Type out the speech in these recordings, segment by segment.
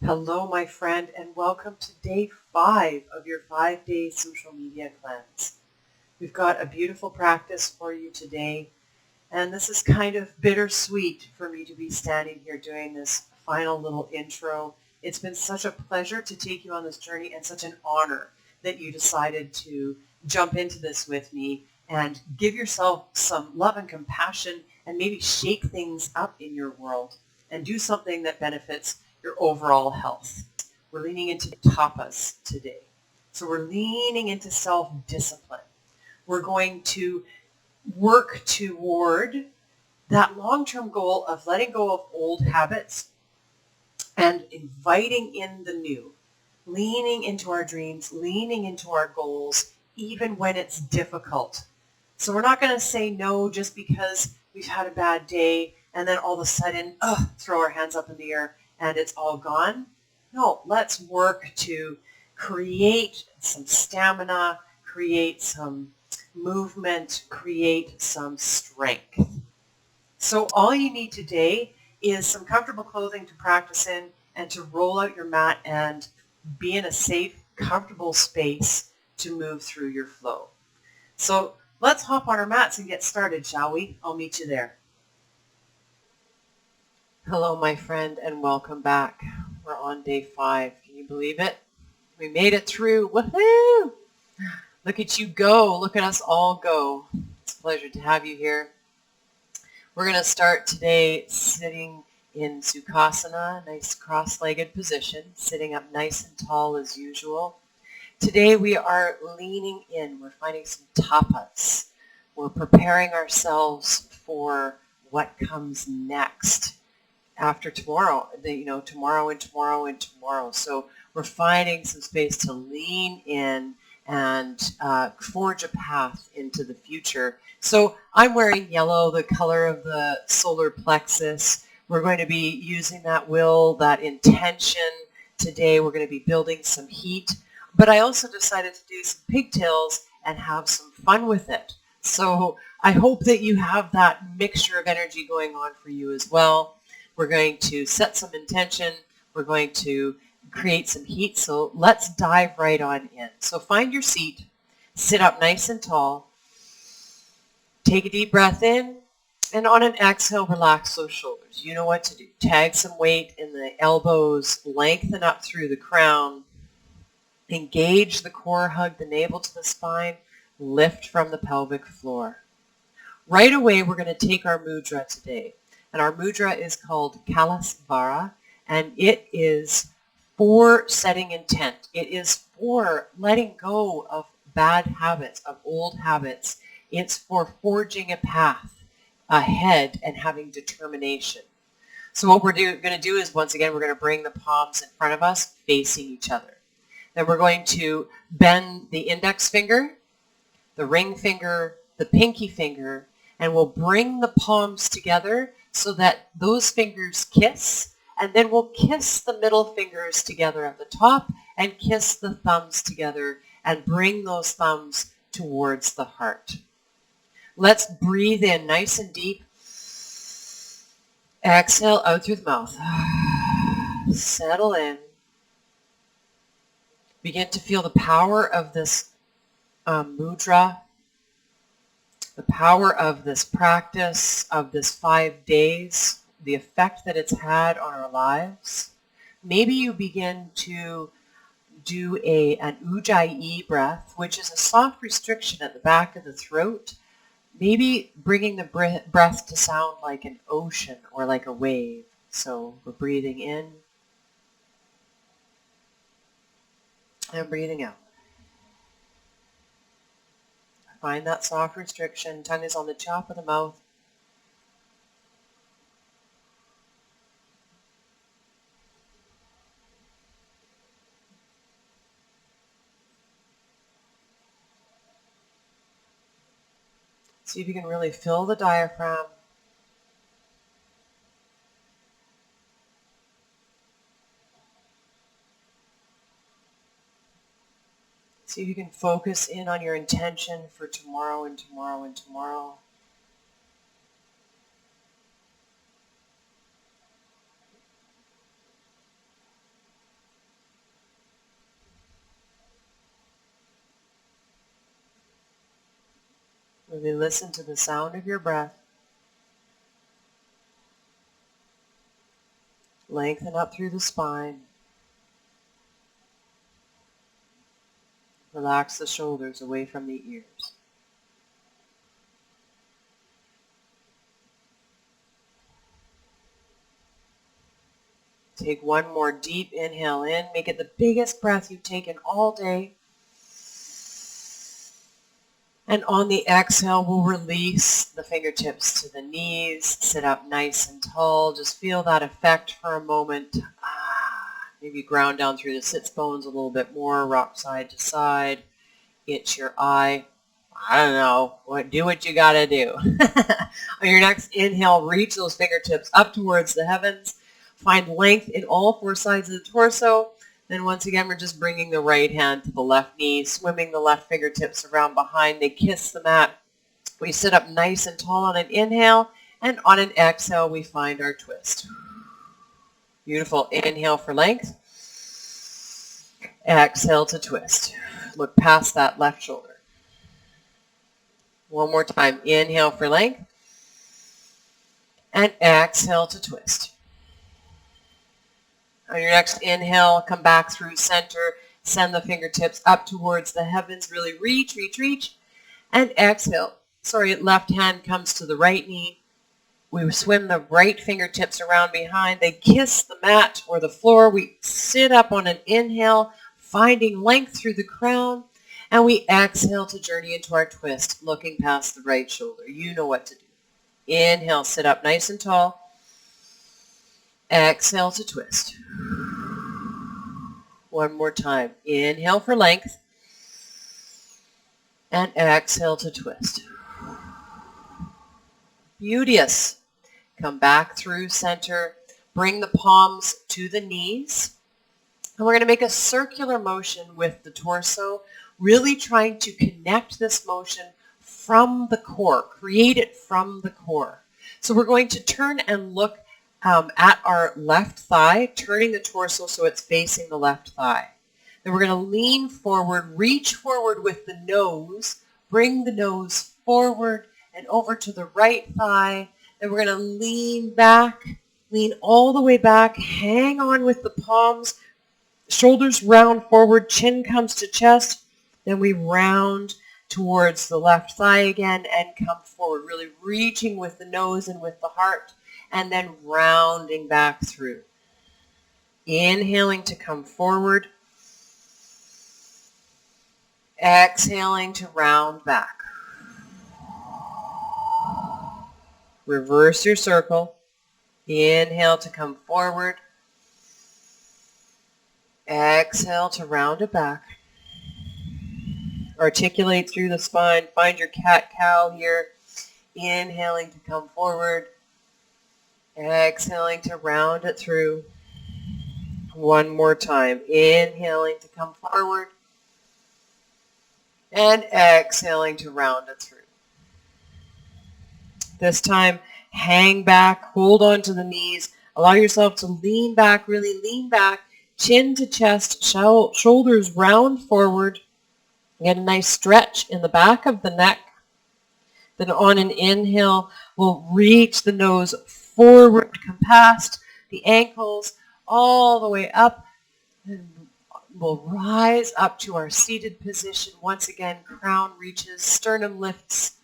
Hello, my friend, and welcome to day 5 of your 5-day social media cleanse. We've got a beautiful practice for you today, and this is kind of bittersweet for me to be standing here doing this final little intro. It's been such a pleasure to take you on this journey and such an honor that you decided to jump into this with me and give yourself some love and compassion and maybe shake things up in your world and do something that benefits your overall health. We're leaning into tapas today. So we're leaning into self-discipline. We're going to work toward that long-term goal of letting go of old habits and inviting in the new, leaning into our dreams, leaning into our goals, even when it's difficult. So we're not going to say no just because we've had a bad day and then all of a sudden, throw our hands up in the air and it's all gone. No, let's work to create some stamina, create some movement, create some strength. So all you need today is some comfortable clothing to practice in and to roll out your mat and be in a safe, comfortable space to move through your flow. So let's hop on our mats and get started, shall we? I'll meet you there. Hello, my friend, and welcome back. We're on day 5. Can you believe it? We made it through. Woohoo! Look at you go. Look at us all go. It's a pleasure to have you here. We're going to start today sitting in Sukhasana, nice cross-legged position, sitting up nice and tall as usual. Today we are leaning in. We're finding some tapas. We're preparing ourselves for what comes next after tomorrow, tomorrow and tomorrow and tomorrow. So we're finding some space to lean in and forge a path into the future. So I'm wearing yellow, the color of the solar plexus. We're going to be using that will, that intention today. We're going to be building some heat. But I also decided to do some pigtails and have some fun with it. So I hope that you have that mixture of energy going on for you as well. We're going to set some intention. We're going to create some heat. So let's dive right on in. So find your seat. Sit up nice and tall. Take a deep breath in. And on an exhale, relax those shoulders. You know what to do. Tag some weight in the elbows. Lengthen up through the crown. Engage the core, hug the navel to the spine, lift from the pelvic floor. Right away, we're going to take our mudra today. And our mudra is called Kalasvara, and it is for setting intent. It is for letting go of bad habits, of old habits. It's for forging a path ahead and having determination. So what we're going to do is, once again, we're going to bring the palms in front of us, facing each other. Then we're going to bend the index finger, the ring finger, the pinky finger, and we'll bring the palms together so that those fingers kiss, and then we'll kiss the middle fingers together at the top and kiss the thumbs together and bring those thumbs towards the heart. Let's breathe in nice and deep. Exhale out through the mouth. Settle in. Begin to feel the power of this mudra, the power of this practice, of this 5 days, the effect that it's had on our lives. Maybe you begin to do an ujjayi breath, which is a soft restriction at the back of the throat, maybe bringing the breath to sound like an ocean or like a wave. So we're breathing in and breathing out. Find that soft restriction. Tongue is on the top of the mouth. See if you can really fill the diaphragm. See if you can focus in on your intention for tomorrow and tomorrow and tomorrow. Really listen to the sound of your breath. Lengthen up through the spine. Relax the shoulders away from the ears. Take one more deep inhale in. Make it the biggest breath you've taken all day. And on the exhale, we'll release the fingertips to the knees. Sit up nice and tall. Just feel that effect for a moment. Maybe ground down through the sits bones a little bit more. Rock side to side. Itch your eye. I don't know. Do what you got to do. On your next inhale, reach those fingertips up towards the heavens. Find length in all four sides of the torso. Then once again, we're just bringing the right hand to the left knee, swimming the left fingertips around behind. They kiss the mat. We sit up nice and tall on an inhale, and on an exhale, we find our twist. Beautiful. Inhale for length. Exhale to twist. Look past that left shoulder. One more time. Inhale for length. And exhale to twist. On your next inhale, come back through center. Send the fingertips up towards the heavens. Really reach, reach, reach. And exhale. Left hand comes to the right knee. We swim the right fingertips around behind. They kiss the mat or the floor. We sit up on an inhale, finding length through the crown. And we exhale to journey into our twist, looking past the right shoulder. You know what to do. Inhale, sit up nice and tall. Exhale to twist. One more time. Inhale for length. And exhale to twist. Beauteous. Come back through center. Bring the palms to the knees. And we're going to make a circular motion with the torso, really trying to connect this motion from the core. Create it from the core. So we're going to turn and look at our left thigh, turning the torso so it's facing the left thigh. Then we're going to lean forward, reach forward with the nose, bring the nose forward and over to the right thigh. Then we're going to lean back, lean all the way back, hang on with the palms, shoulders round forward, chin comes to chest. Then we round towards the left thigh again and come forward, really reaching with the nose and with the heart. And then rounding back through. Inhaling to come forward. Exhaling to round back. Reverse your circle. Inhale to come forward. Exhale to round it back. Articulate through the spine. Find your cat-cow here. Inhaling to come forward. Exhaling to round it through. One more time. Inhaling to come forward. And exhaling to round it through. This time, hang back, hold on to the knees. Allow yourself to lean back, really lean back. Chin to chest, shoulders round forward. Get a nice stretch in the back of the neck. Then on an inhale, we'll reach the nose forward, come past the ankles all the way up. And we'll rise up to our seated position. Once again, crown reaches, sternum lifts.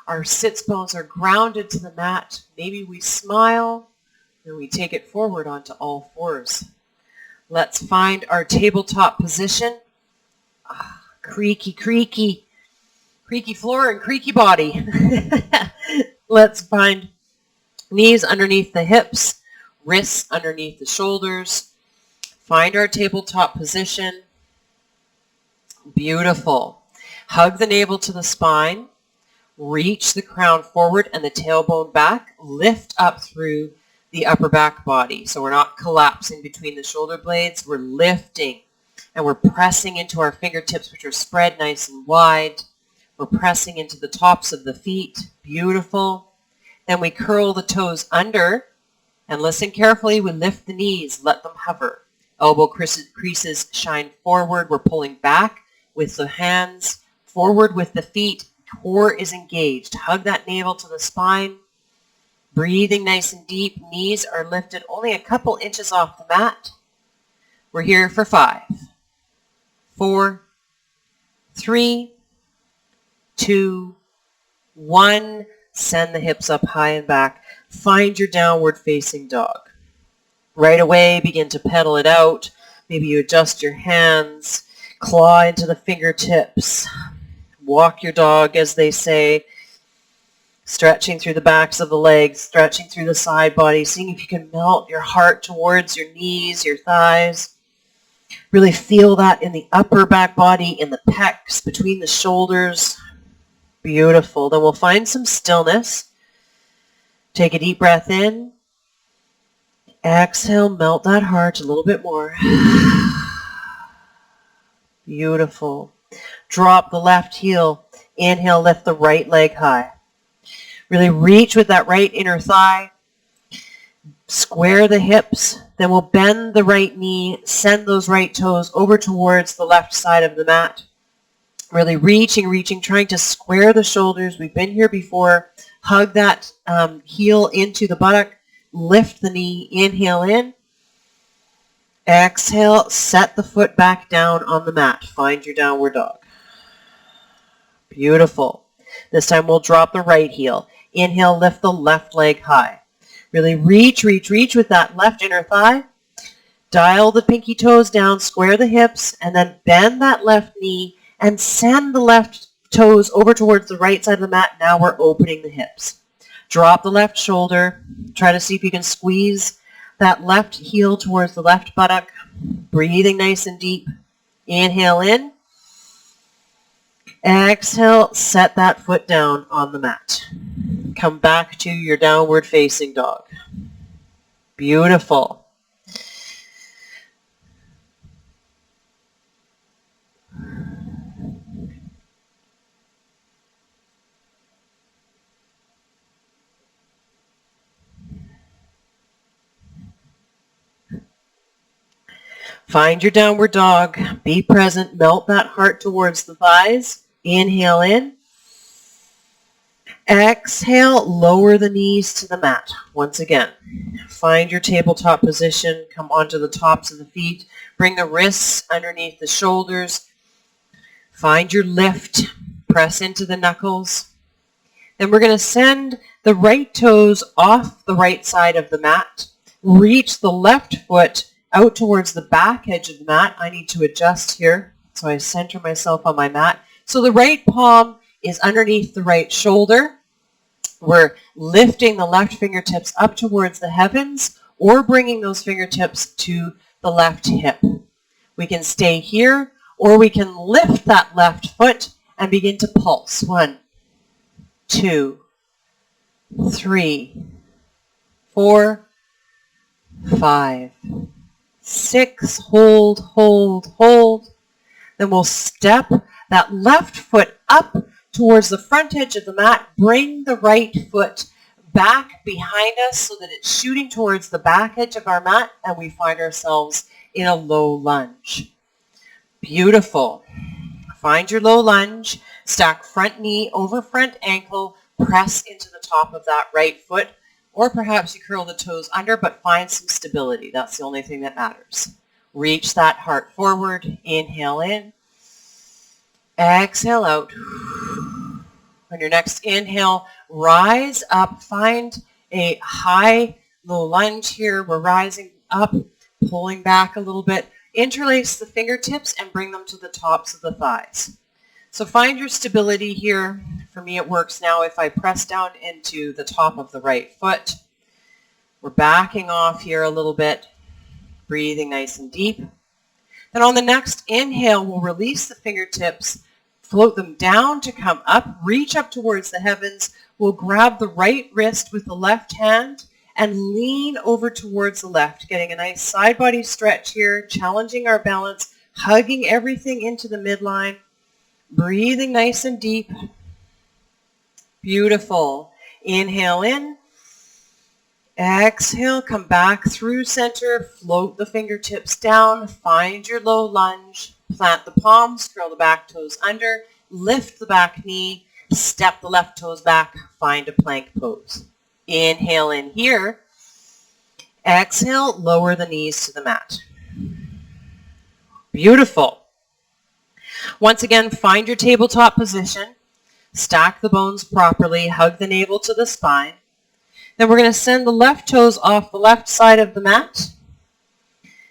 Our sits bones are grounded to the mat. Maybe we smile, and we take it forward onto all fours. Let's find our tabletop position. Creaky, creaky. Creaky floor and creaky body. Let's find knees underneath the hips, wrists underneath the shoulders. Find our tabletop position. Beautiful. Hug the navel to the spine. Reach the crown forward and the tailbone back. Lift up through the upper back body. So we're not collapsing between the shoulder blades. We're lifting and we're pressing into our fingertips, which are spread nice and wide. We're pressing into the tops of the feet. Beautiful. Then we curl the toes under, and listen carefully. We lift the knees, let them hover. Elbow creases shine forward. We're pulling back with the hands, forward with the feet. Core is engaged. Hug that navel to the spine. Breathing nice and deep. Knees are lifted only a couple inches off the mat. We're here for 5, 4, 3, 2, 1. Send the hips up high and back. Find your downward facing dog. Right away, begin to pedal it out. Maybe you adjust your hands, claw into the fingertips. Walk your dog, as they say, stretching through the backs of the legs, stretching through the side body, seeing if you can melt your heart towards your knees, your thighs. Really feel that in the upper back body, in the pecs, between the shoulders. Beautiful. Then we'll find some stillness. Take a deep breath in. Exhale, melt that heart a little bit more. Beautiful. Drop the left heel. Inhale, lift the right leg high. Really reach with that right inner thigh. Square the hips. Then we'll bend the right knee. Send those right toes over towards the left side of the mat. Really reaching, trying to square the shoulders. We've been here before. Hug that heel into the buttock. Lift the knee. Inhale in. Exhale. Set the foot back down on the mat. Find your downward dog. Beautiful. This time we'll drop the right heel. Inhale, lift the left leg high. Really reach with that left inner thigh. Dial the pinky toes down, square the hips, and then bend that left knee and send the left toes over towards the right side of the mat. Now we're opening the hips. Drop the left shoulder. Try to see if you can squeeze that left heel towards the left buttock. Breathing nice and deep. Inhale in. Exhale, set that foot down on the mat. Come back to your downward facing dog. Beautiful. Find your downward dog. Be present. Melt that heart towards the thighs. Inhale in. Exhale, lower the knees to the mat. Once again, find your tabletop position. Come onto the tops of the feet. Bring the wrists underneath the shoulders. Find your lift. Press into the knuckles. Then we're going to send the right toes off the right side of the mat. Reach the left foot out towards the back edge of the mat. I need to adjust here, so I center myself on my mat. So the right palm is underneath the right shoulder. We're lifting the left fingertips up towards the heavens or bringing those fingertips to the left hip. We can stay here or we can lift that left foot and begin to pulse. 1, 2, 3, 4, 5, 6. Hold, hold, hold. Then we'll step that left foot up towards the front edge of the mat. Bring the right foot back behind us so that it's shooting towards the back edge of our mat, and we find ourselves in a low lunge. Beautiful. Find your low lunge. Stack front knee over front ankle. Press into the top of that right foot, or perhaps you curl the toes under, but find some stability. That's the only thing that matters. Reach that heart forward. Inhale in. Exhale out. On your next inhale, rise up. Find a high, low lunge here. We're rising up, pulling back a little bit. Interlace the fingertips and bring them to the tops of the thighs. So find your stability here. For me, it works now if I press down into the top of the right foot. We're backing off here a little bit, breathing nice and deep. Then on the next inhale, we'll release the fingertips, float them down to come up, reach up towards the heavens. We'll grab the right wrist with the left hand and lean over towards the left, getting a nice side body stretch here, challenging our balance, hugging everything into the midline, breathing nice and deep. Beautiful. Inhale in. Exhale, come back through center, float the fingertips down, find your low lunge, plant the palms, curl the back toes under, lift the back knee, Step the left toes back, find a plank pose. Inhale in here. Exhale, lower the knees to the mat. Beautiful. Once again, find your tabletop position. Stack the bones properly. Hug the navel to the spine. Then we're going to send the left toes off the left side of the mat.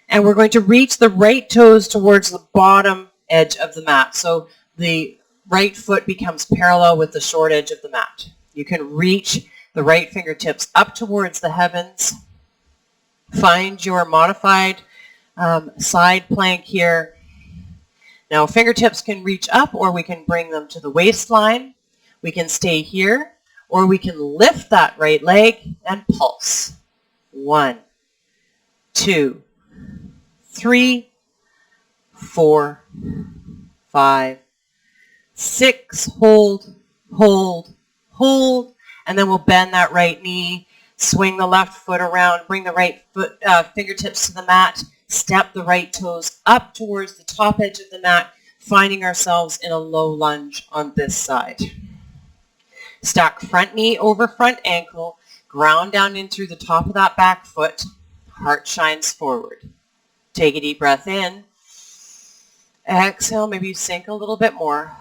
And we're going to reach the right toes towards the bottom edge of the mat. So the right foot becomes parallel with the short edge of the mat. You can reach the right fingertips up towards the heavens. Find your modified side plank here. Now fingertips can reach up, or we can bring them to the waistline. We can stay here, or we can lift that right leg and pulse. 1, 2, 3, 4, 5, 6, hold, hold, hold, and then we'll bend that right knee, swing the left foot around, bring the right foot fingertips to the mat, step the right toes up towards the top edge of the mat, finding ourselves in a low lunge on this side. Stack front knee over front ankle, ground down in through the top of that back foot, heart shines forward. Take a deep breath in. Exhale, maybe you sink a little bit more.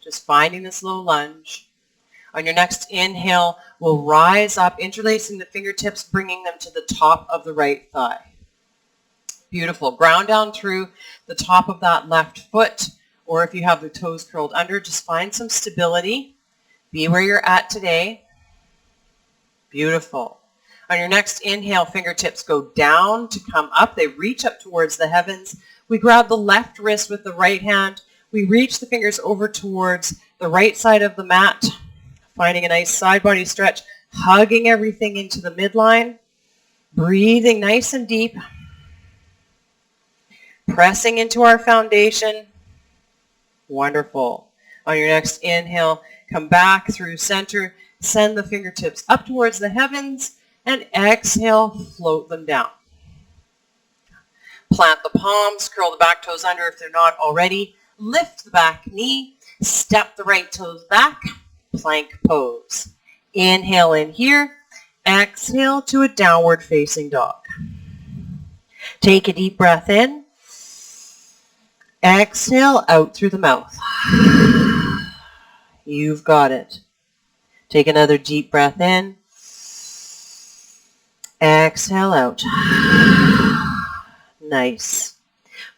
Just finding this low lunge. On your next inhale, we'll rise up, interlacing the fingertips, bringing them to the top of the right thigh. Beautiful. Ground down through the top of that left foot, or if you have the toes curled under, just find some stability. Be where you're at today. Beautiful. On your next inhale, fingertips go down to come up. They reach up towards the heavens. We grab the left wrist with the right hand. We reach the fingers over towards the right side of the mat, finding a nice side body stretch, hugging everything into the midline, breathing nice and deep, pressing into our foundation. Wonderful. On your next inhale, come back through center, send the fingertips up towards the heavens, and exhale, float them down. Plant the palms, curl the back toes under if they're not already. Lift the back knee, step the right toes back, plank pose. Inhale in here, exhale to a downward facing dog. Take a deep breath in, exhale out through the mouth. You've got it. Take another deep breath in, exhale out. Nice.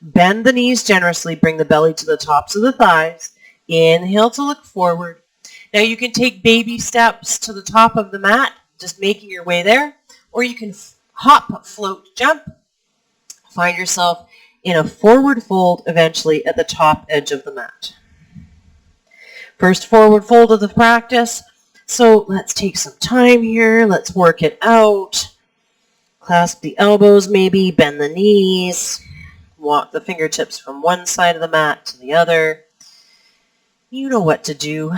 Bend the knees generously, bring the belly to the tops of the thighs. Inhale to look forward. Now you can take baby steps to the top of the mat, just making your way there, or you can hop, float, jump. Find yourself in a forward fold eventually at the top edge of the mat. First forward fold of the practice. So let's take some time here. Let's work it out. Clasp the elbows maybe, bend the knees. Walk the fingertips from one side of the mat to the other. You know what to do.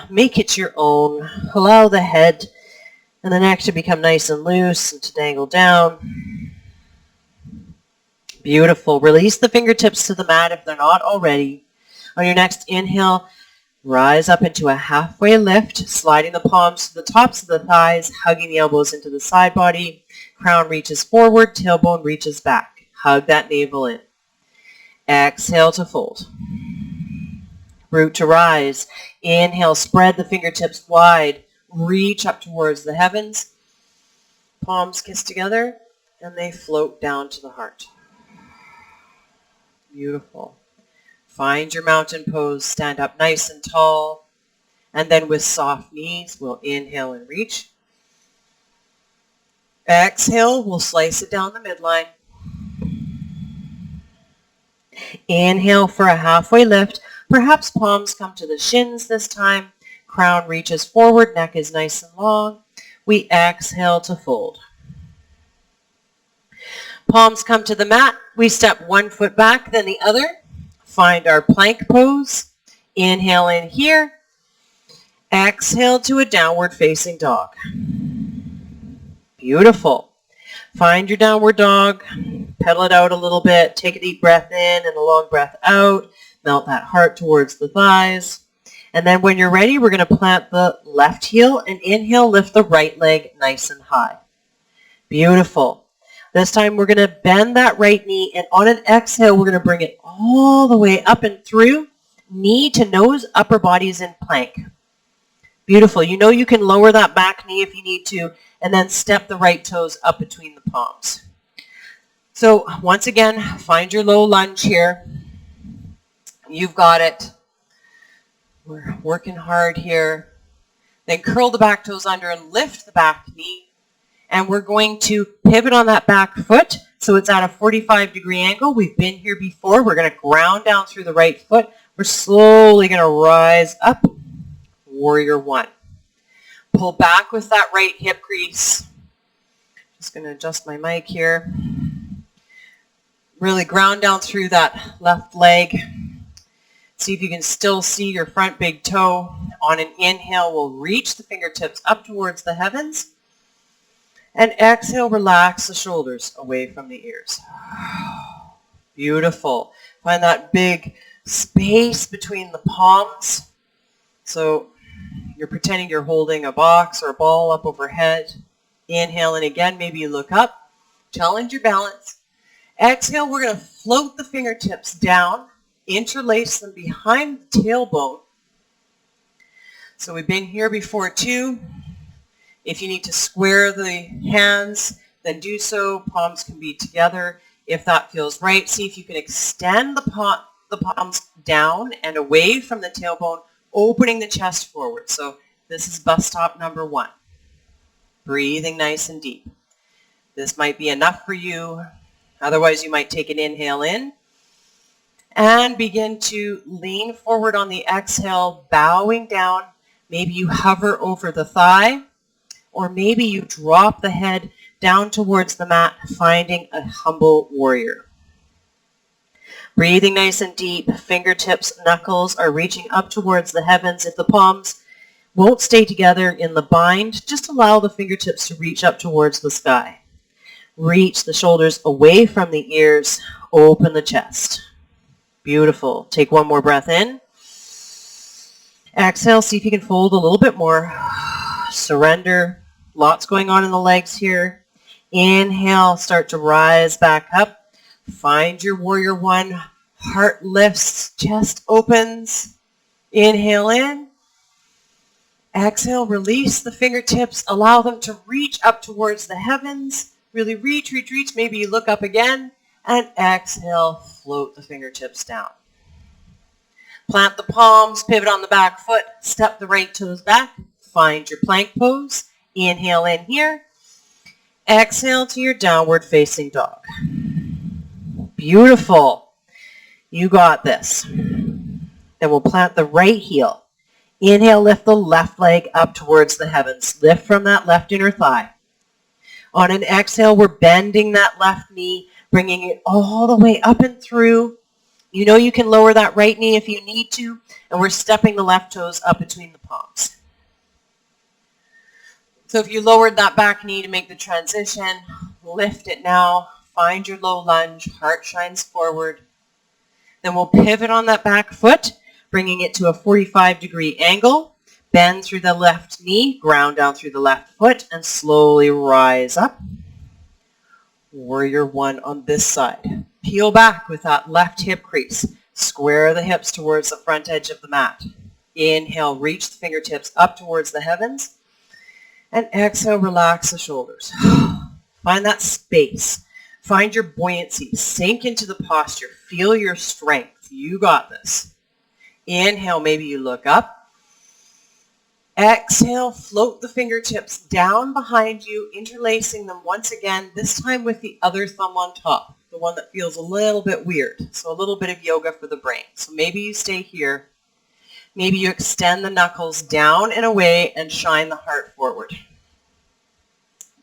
Make it your own. Allow the head and the neck to become nice and loose and to dangle down. Beautiful. Release the fingertips to the mat if they're not already. On your next inhale, rise up into a halfway lift, sliding the palms to the tops of the thighs, hugging the elbows into the side body. Crown reaches forward, tailbone reaches back. Hug that navel in. Exhale to fold. Root to rise. Inhale, spread the fingertips wide. Reach up towards the heavens. Palms kiss together, and they float down to the heart. Beautiful. Find your mountain pose. Stand up nice and tall. And then with soft knees, we'll inhale and reach. Exhale, we'll slice it down the midline. Inhale for a halfway lift. Perhaps palms come to the shins this time. Crown reaches forward, neck is nice and long. We exhale to fold. Palms come to the mat. We step one foot back, then the other. Find our plank pose. Inhale in here. Exhale to a downward facing dog. Beautiful. Find your downward dog. Pedal it out a little bit. Take a deep breath in and a long breath out. Melt that heart towards the thighs. And then when you're ready, we're going to plant the left heel and inhale, lift the right leg nice and high. Beautiful. This time we're going to bend that right knee, and on an exhale, we're going to bring it all the way up and through, knee to nose, upper body is in plank. Beautiful. You know you can lower that back knee if you need to, and then step the right toes up between the palms. So once again, find your low lunge here. You've got it. We're working hard here. Then curl the back toes under and lift the back knee. And we're going to pivot on that back foot so it's at a 45-degree angle. We've been here before. We're going to ground down through the right foot. We're slowly going to rise up. Warrior one. Pull back with that right hip crease. Just going to adjust my mic here. Really ground down through that left leg. See if you can still see your front big toe. On an inhale, we'll reach the fingertips up towards the heavens. And exhale, relax the shoulders away from the ears. Beautiful. Find that big space between the palms. So you're pretending you're holding a box or a ball up overhead. Inhale, and again, maybe you look up. Challenge your balance. Exhale, we're going to float the fingertips down, interlace them behind the tailbone. So we've been here before too. If you need to square the hands, then do so. Palms can be together if that feels right. See if you can extend the palms down and away from the tailbone, opening the chest forward. So this is bus stop number one. Breathing nice and deep. This might be enough for you. Otherwise, you might take an inhale in and begin to lean forward on the exhale, bowing down. Maybe you hover over the thigh. Or maybe you drop the head down towards the mat, finding a humble warrior. Breathing nice and deep, fingertips, knuckles are reaching up towards the heavens. If the palms won't stay together in the bind, just allow the fingertips to reach up towards the sky. Reach the shoulders away from the ears, open the chest. Beautiful. Take one more breath in. Exhale, see if you can fold a little bit more. Surrender. Lots going on in the legs here. Inhale, start to rise back up. Find your warrior one. Heart lifts, chest opens. Inhale in. Exhale, release the fingertips. Allow them to reach up towards the heavens. Really reach, reach, reach. Maybe you look up again. And exhale, float the fingertips down. Plant the palms, pivot on the back foot, step the right toes back. Find your plank pose. Inhale in here. Exhale to your downward facing dog. Beautiful. You got this. Then we'll plant the right heel. Inhale, lift the left leg up towards the heavens. Lift from that left inner thigh. On an exhale, we're bending that left knee, bringing it all the way up and through. You know you can lower that right knee if you need to, and we're stepping the left toes up between the palms. So if you lowered that back knee to make the transition, lift it now. Find your low lunge. Heart shines forward. Then we'll pivot on that back foot, bringing it to a 45-degree angle. Bend through the left knee, ground down through the left foot, and slowly rise up. Warrior one on this side. Peel back with that left hip crease. Square the hips towards the front edge of the mat. Inhale, reach the fingertips up towards the heavens. And exhale, relax the shoulders. Find that space. Find your buoyancy. Sink into the posture. Feel your strength. You got this. Inhale, maybe you look up. Exhale, float the fingertips down behind you, interlacing them once again, this time with the other thumb on top, the one that feels a little bit weird. So a little bit of yoga for the brain. So maybe you stay here. Maybe you extend the knuckles down and away and shine the heart forward.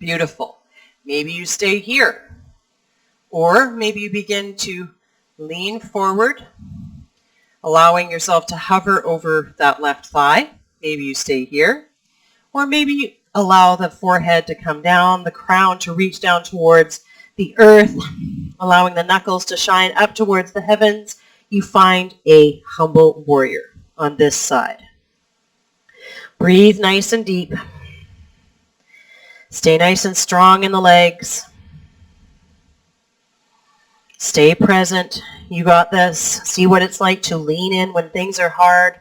Beautiful. Maybe you stay here. Or maybe you begin to lean forward, allowing yourself to hover over that left thigh. Maybe you stay here. Or maybe you allow the forehead to come down, the crown to reach down towards the earth, allowing the knuckles to shine up towards the heavens. You find a humble warrior on this side. Breathe nice and deep. Stay nice and strong in the legs. Stay present. You got this. See what it's like to lean in when things are hard.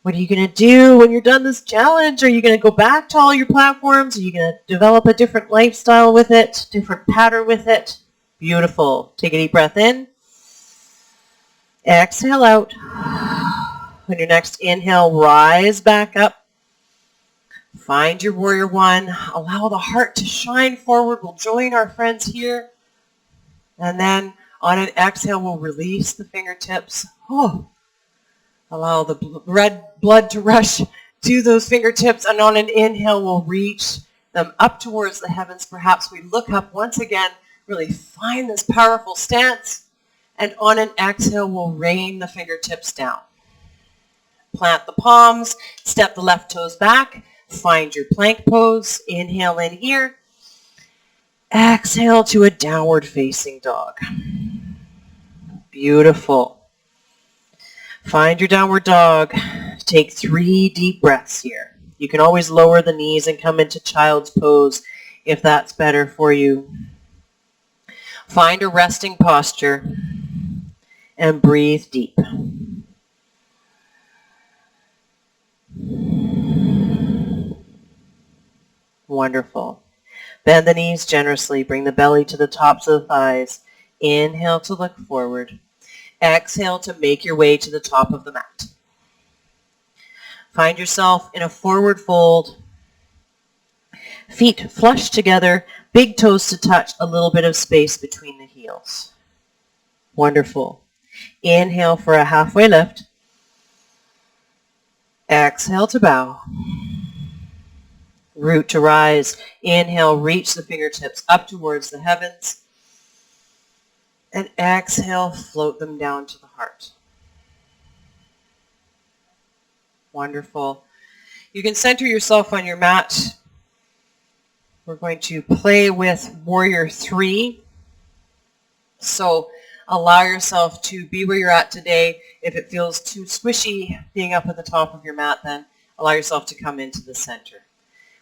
What are you going to do when you're done this challenge? Are you going to go back to all your platforms? Are you going to develop a different lifestyle with it, different pattern with it? Beautiful. Take a deep breath in. Exhale out. On your next inhale, rise back up. Find your warrior one. Allow the heart to shine forward. We'll join our friends here. And then on an exhale, we'll release the fingertips. Allow the red blood to rush to those fingertips. And on an inhale, we'll reach them up towards the heavens. Perhaps we look up once again, really find this powerful stance. And on an exhale, we'll rain the fingertips down. Plant the palms, step the left toes back, find your plank pose. Inhale in here. Exhale to a downward facing dog. Beautiful. Find your downward dog. Take 3 deep breaths here. You can always lower the knees and come into child's pose if that's better for you. Find a resting posture and breathe deep. Wonderful. Bend the knees generously. Bring the belly to the tops of the thighs. Inhale to look forward. Exhale to make your way to the top of the mat. Find yourself in a forward fold. Feet flush together. Big toes to touch. A little bit of space between the heels. Wonderful. Inhale for a halfway lift. Exhale to bow. Root to rise. Inhale, reach the fingertips up towards the heavens. And exhale, float them down to the heart. Wonderful. You can center yourself on your mat. We're going to play with Warrior 3. So allow yourself to be where you're at today. If it feels too squishy being up at the top of your mat, then allow yourself to come into the center.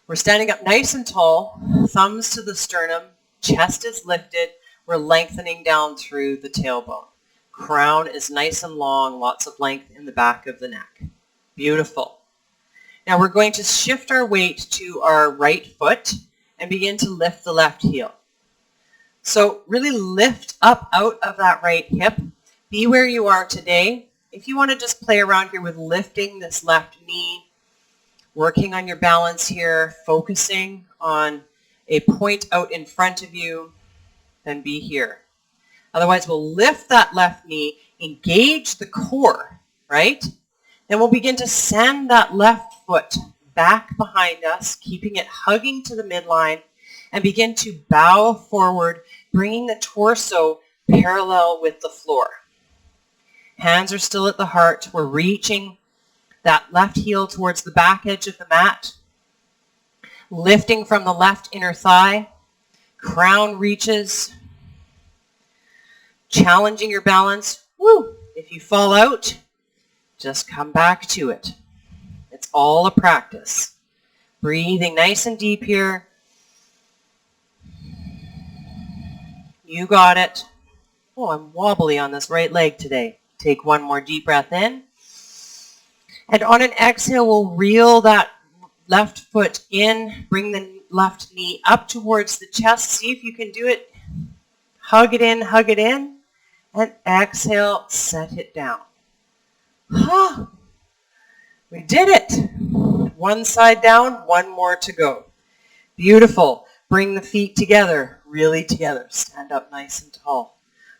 We're standing up nice and tall, thumbs to the sternum, chest is lifted. We're lengthening down through the tailbone. Crown is nice and long, lots of length in the back of the neck. Beautiful. Now we're going to shift our weight to our right foot and begin to lift the left heel. So really lift up out of that right hip. Be where you are today. If you want to just play around here with lifting this left knee, working on your balance here, focusing on a point out in front of you, then be here. Otherwise, we'll lift that left knee, engage the core, right? Then we'll begin to send that left foot back behind us, keeping it hugging to the midline, and begin to bow forward, bringing the torso parallel with the floor. Hands are still at the heart. We're reaching that left heel towards the back edge of the mat, lifting from the left inner thigh, crown reaches, challenging your balance. Woo! If you fall out, just come back to it. It's all a practice. Breathing nice and deep here. You got it. Oh, I'm wobbly on this right leg today. Take one more deep breath in. And on an exhale, we'll reel that left foot in, bring the left knee up towards the chest. See if you can do it. Hug it in, and exhale, set it down. We did it. One side down, one more to go. Beautiful. Bring the feet together, really together. Stand up nice and tall.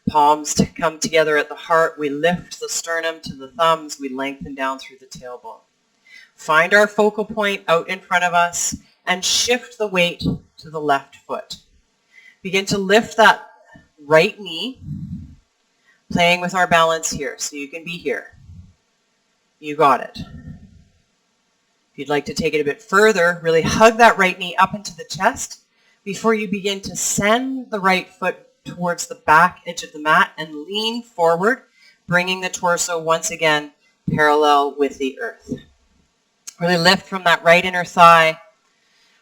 Palms to come together at the heart. We lift the sternum to the thumbs. We lengthen down through the tailbone. Find our focal point out in front of us and shift the weight to the left foot. Begin to lift that right knee, playing with our balance here. So you can be here. You got it. If you'd like to take it a bit further, really hug that right knee up into the chest before you begin to send the right foot towards the back edge of the mat and lean forward, bringing the torso once again parallel with the earth. Really lift from that right inner thigh.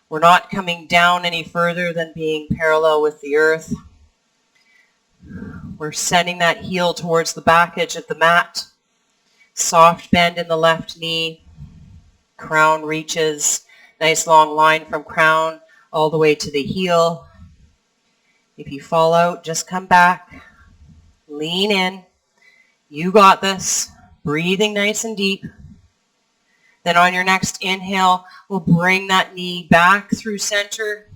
We're not coming down any further than being parallel with the earth. We're sending that heel towards the back edge of the mat. Soft bend in the left knee. Crown reaches. Nice long line from crown all the way to the heel. If you fall out, just come back. Lean in. You got this. Breathing nice and deep. Then on your next inhale, we'll bring that knee back through center.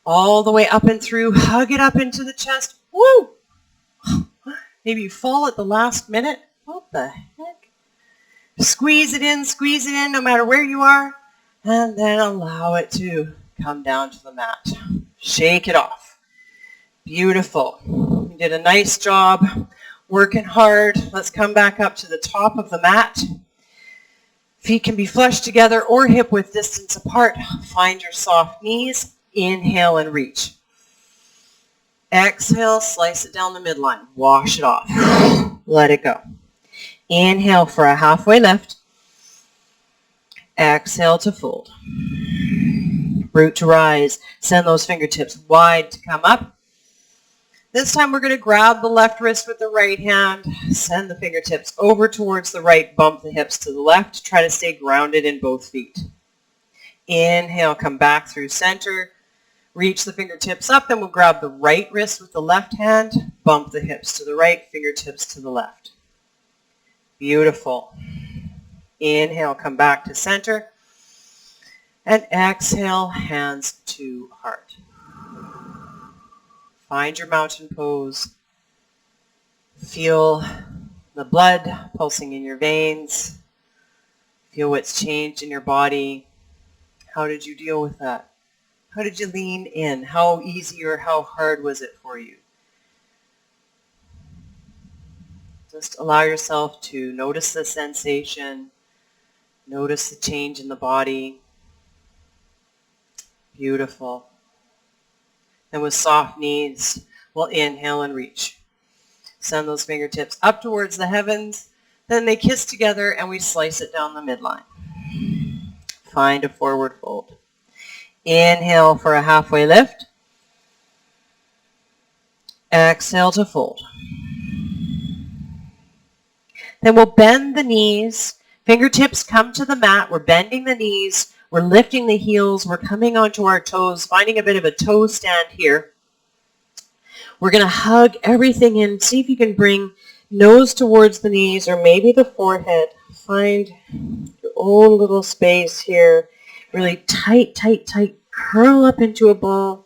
All the way up and through. Hug it up into the chest. Woo! Maybe you fall at the last minute. What the heck? Squeeze it in, no matter where you are. And then allow it to come down to the mat. Shake it off. Beautiful. You did a nice job working hard. Let's come back up to the top of the mat. Feet can be flush together or hip width distance apart. Find your soft knees. Inhale and reach. Exhale, slice it down the midline. Wash it off. Let it go. Inhale for a halfway lift. Exhale to fold. Root to rise. Send those fingertips wide to come up. This time we're going to grab the left wrist with the right hand. Send the fingertips over towards the right. Bump the hips to the left. Try to stay grounded in both feet. Inhale, come back through center. Reach the fingertips up, then we'll grab the right wrist with the left hand. Bump the hips to the right, fingertips to the left. Beautiful. Inhale, come back to center. And exhale, hands to heart. Find your mountain pose. Feel the blood pulsing in your veins. Feel what's changed in your body. How did you deal with that? How did you lean in? How easy or how hard was it for you? Just allow yourself to notice the sensation. Notice the change in the body. Beautiful. And with soft knees, we'll inhale and reach. Send those fingertips up towards the heavens. Then they kiss together and we slice it down the midline. Find a forward fold. Inhale for a halfway lift. Exhale to fold. Then we'll bend the knees. Fingertips come to the mat. We're bending the knees. We're lifting the heels. We're coming onto our toes, finding a bit of a toe stand here. We're going to hug everything in. See if you can bring nose towards the knees or maybe the forehead. Find your own little space here. Really tight, tight, tight. Curl up into a ball.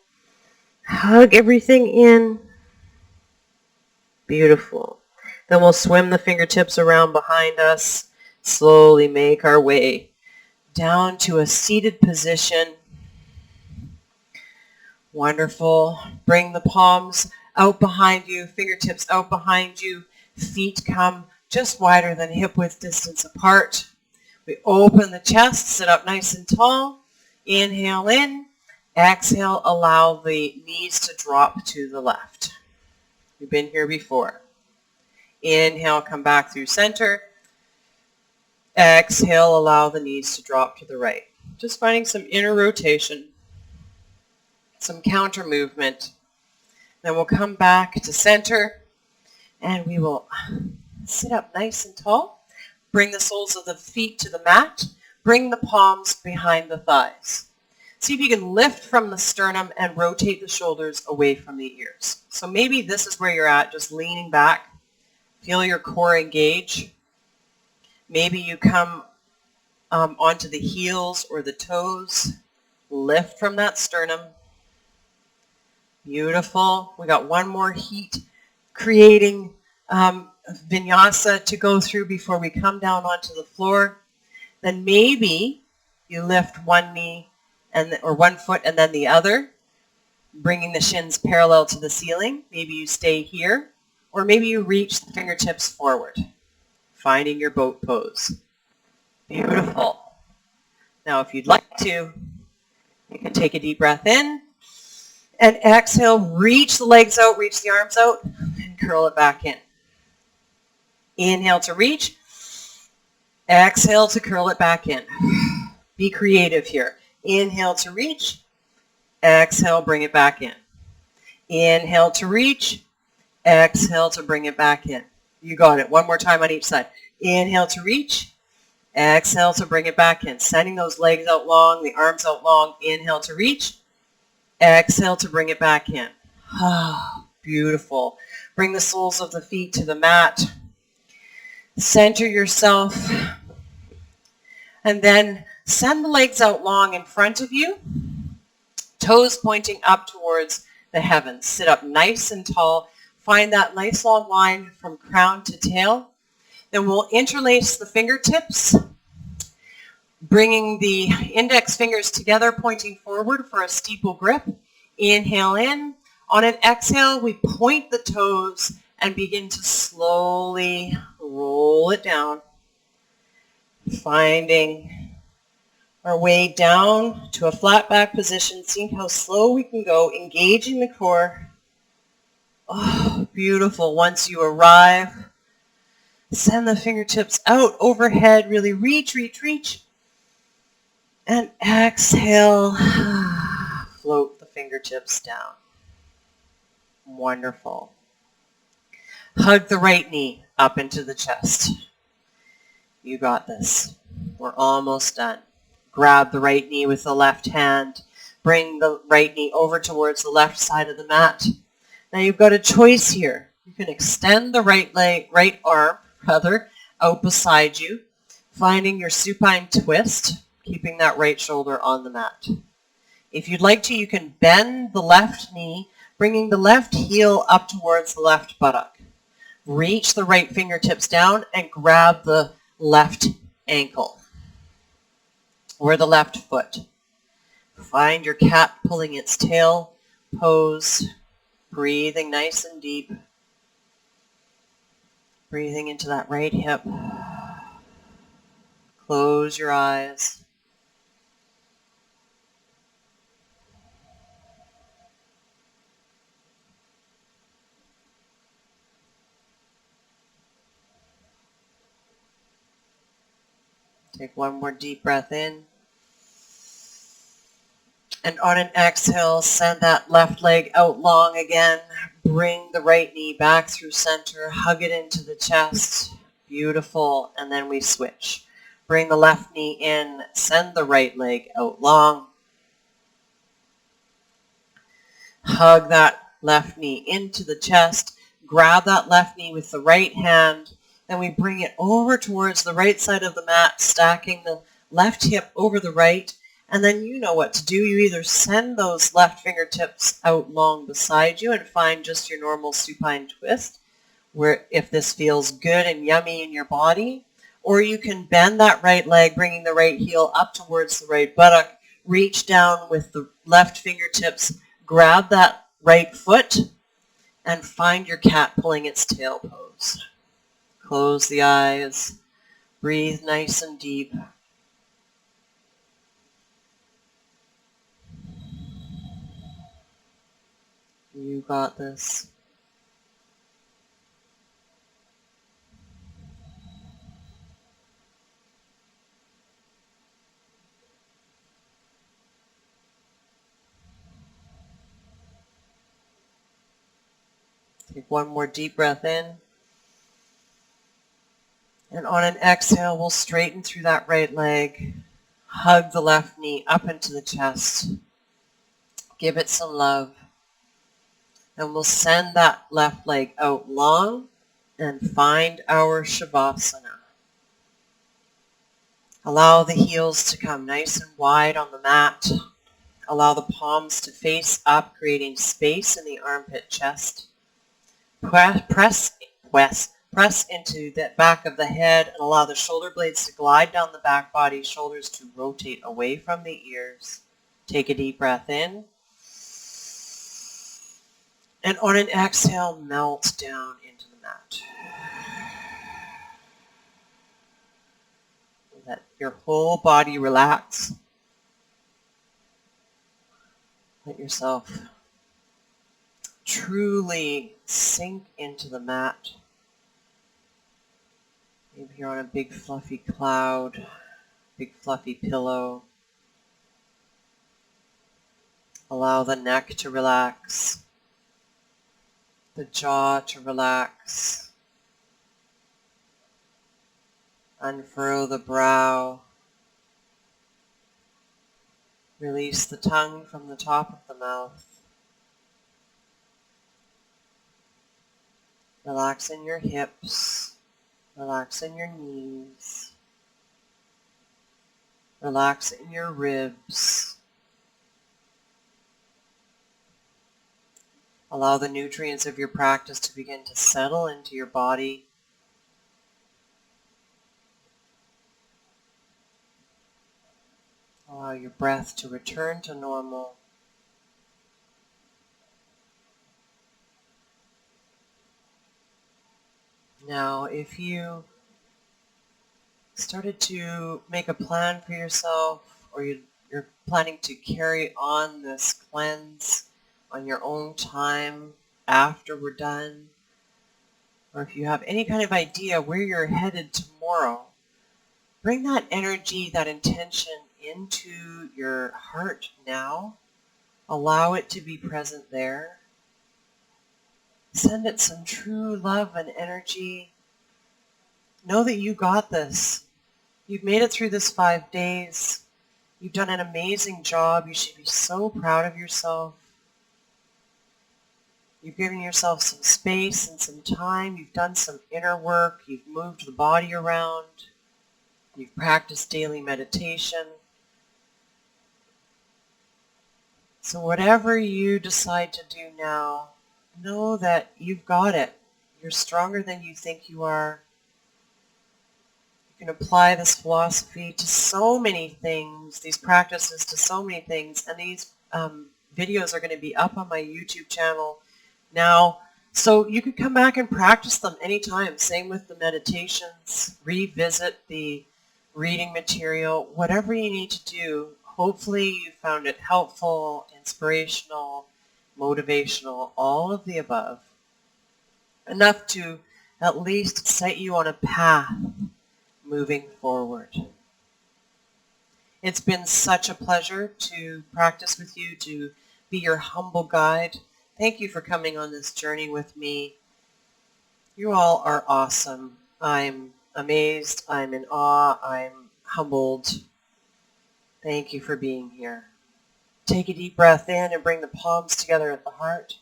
Hug everything in. Beautiful. Then we'll swim the fingertips around behind us. Slowly make our way down to a seated position. Wonderful. Bring the palms out behind you, fingertips out behind you. Feet come just wider than hip width distance apart. We open the chest, sit up nice and tall. Inhale in. Exhale, allow the knees to drop to the left. We've been here before. Inhale, come back through center. Exhale, allow the knees to drop to the right. Just finding some inner rotation, some counter movement. Then we'll come back to center and we will sit up nice and tall. Bring the soles of the feet to the mat. Bring the palms behind the thighs. See if you can lift from the sternum and rotate the shoulders away from the ears. So maybe this is where you're at, just leaning back. Feel your core engage. Maybe you come onto the heels or the toes. Lift from that sternum. Beautiful. We got one more heat creating vinyasa to go through before we come down onto the floor. Then maybe you lift one knee or one foot and then the other, bringing the shins parallel to the ceiling. Maybe you stay here, or maybe you reach the fingertips forward, finding your boat pose. Beautiful. Now, if you'd like to, you can take a deep breath in and exhale, reach the legs out, reach the arms out, and curl it back in. Inhale to reach. Exhale to curl it back in. Be creative here. Inhale to reach. Exhale, bring it back in. Inhale to reach. Exhale to bring it back in. You got it. One more time on each side. Inhale to reach. Exhale to bring it back in. Sending those legs out long, the arms out long. Inhale to reach. Exhale to bring it back in. Beautiful. Bring the soles of the feet to the mat. Center yourself. And then send the legs out long in front of you. Toes pointing up towards the heavens. Sit up nice and tall. Find that nice long line from crown to tail. Then we'll interlace the fingertips, bringing the index fingers together, pointing forward for a steeple grip. Inhale in. On an exhale, we point the toes and begin to slowly roll it down, finding our way down to a flat back position, seeing how slow we can go, engaging the core. Oh, beautiful. Once you arrive, send the fingertips out overhead, really reach, reach, reach. And exhale, float the fingertips down. Wonderful. Hug the right knee up into the chest. You got this. We're almost done. Grab the right knee with the left hand. Bring the right knee over towards the left side of the mat. Now you've got a choice here. You can extend the right arm out beside you, finding your supine twist, keeping that right shoulder on the mat. If you'd like to, you can bend the left knee, bringing the left heel up towards the left buttock. Reach the right fingertips down and grab the left ankle or the left foot. Find your cat pulling its tail pose, breathing nice and deep. Breathing into that right hip. Close your eyes. Take one more deep breath in. And on an exhale, send that left leg out long again. Bring the right knee back through center. Hug it into the chest. Beautiful. And then we switch. Bring the left knee in. Send the right leg out long. Hug that left knee into the chest. Grab that left knee with the right hand. Then we bring it over towards the right side of the mat, stacking the left hip over the right. And then you know what to do. You either send those left fingertips out long beside you and find just your normal supine twist, where if this feels good and yummy in your body, or you can bend that right leg, bringing the right heel up towards the right buttock, reach down with the left fingertips, grab that right foot, and find your cat pulling its tail pose. Close the eyes, breathe nice and deep. You got this. Take one more deep breath in. And on an exhale, we'll straighten through that right leg. Hug the left knee up into the chest. Give it some love. And we'll send that left leg out long and find our Shavasana. Allow the heels to come nice and wide on the mat. Allow the palms to face up, creating space in the armpit chest. Press into the back of the head and allow the shoulder blades to glide down the back body, shoulders to rotate away from the ears. Take a deep breath in. And on an exhale, melt down into the mat. Let your whole body relax. Let yourself truly sink into the mat. Maybe you're on a big fluffy cloud, big fluffy pillow. Allow the neck to relax, the jaw to relax. Unfurl the brow. Release the tongue from the top of the mouth. Relax in your hips. Relax in your knees. Relax in your ribs. Allow the nutrients of your practice to begin to settle into your body. Allow your breath to return to normal. Now, if you started to make a plan for yourself, or you're planning to carry on this cleanse on your own time after we're done, or if you have any kind of idea where you're headed tomorrow, bring that energy, that intention into your heart now. Allow it to be present there. Send it some true love and energy. Know that you got this. You've made it through this 5 days. You've done an amazing job. You should be so proud of yourself. You've given yourself some space and some time. You've done some inner work. You've moved the body around. You've practiced daily meditation. So whatever you decide to do now, know that you've got it. You're stronger than you think you are. You can apply this philosophy to so many things, these practices to so many things, and these videos are going to be up on my YouTube channel now, so you could come back and practice them anytime. Same with the meditations, revisit the reading material, whatever you need to do. Hopefully you found it helpful, inspirational, motivational, all of the above. Enough to at least set you on a path moving forward. It's been such a pleasure to practice with you, to be your humble guide. Thank you for coming on this journey with me. You all are awesome. I'm amazed. I'm in awe. I'm humbled. Thank you for being here. Take a deep breath in and bring the palms together at the heart.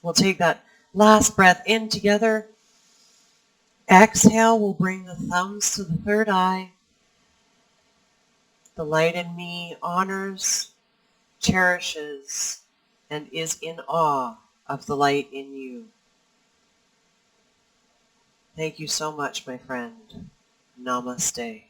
We'll take that last breath in together. Exhale, we'll bring the thumbs to the third eye. The light in me honors, cherishes, and is in awe of the light in you. Thank you so much, my friend. Namaste.